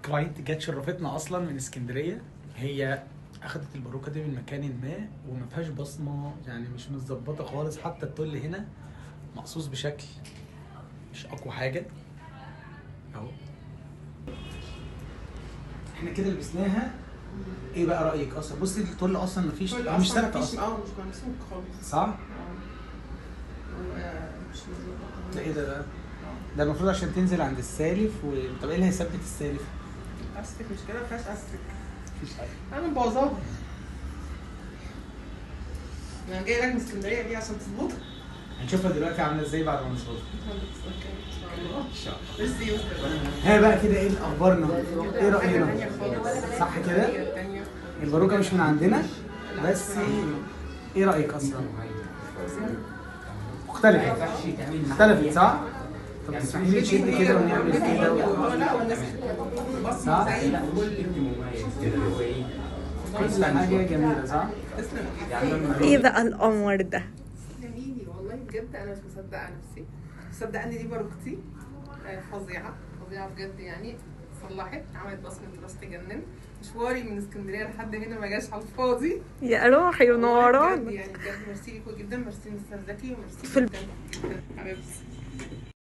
كلاينت جت شرفتنا اصلا من اسكندريه. هي اخدت الباروكه دي من مكان ما وما فيهاش بصمه، يعني مش متظبطه خالص، حتى التل هنا مقصوص بشكل مش اقوى حاجه اهو. احنا كده لبسناها. ايه بقى رايك اصلا؟ بصي التل اصلا مفيش، مش ثابته اصلا. مش ممسوك خالص. صح؟ مش مظبوط. ده ايه ده؟ ده المفروض عشان تنزل عند السالف طب ايه اللي هيثبت السالف؟ استك مش كده، ما فيهاش استك. مفيش حاجه. انا مبوظاها. انا جاي لك من اسكندريه دي عشان تظبطها. هنشوفها دلوقتي عامله ازاي بعد ما نصور. ان شاء الله. بس ها بقى كده ايه اخبارنا؟ ايه راينا؟ صح كده؟ الباروكه مش من عندنا بس ايه رايك اصلا؟ اختلفت صح؟ طب تسمحي لي نشد كده ونعمل كده صح؟ كل حاجه جميله صح؟ ايه بقى القمر ده؟ جميلي والله بجد، انا مش مصدقه نفسي، مش مصدقه ان دي باروكتي. فظيعه فظيعه بجد يعني. صلحت، عملت بصمه راس تجنن. مشواري من اسكندريه لحد هنا ما جاش على الفاضي. يا روحي ونوران. يعني بجد ميرسي ليكوا جدا، ميرسي مستر زكي، وميرسي في جدا جدا حبيبتي.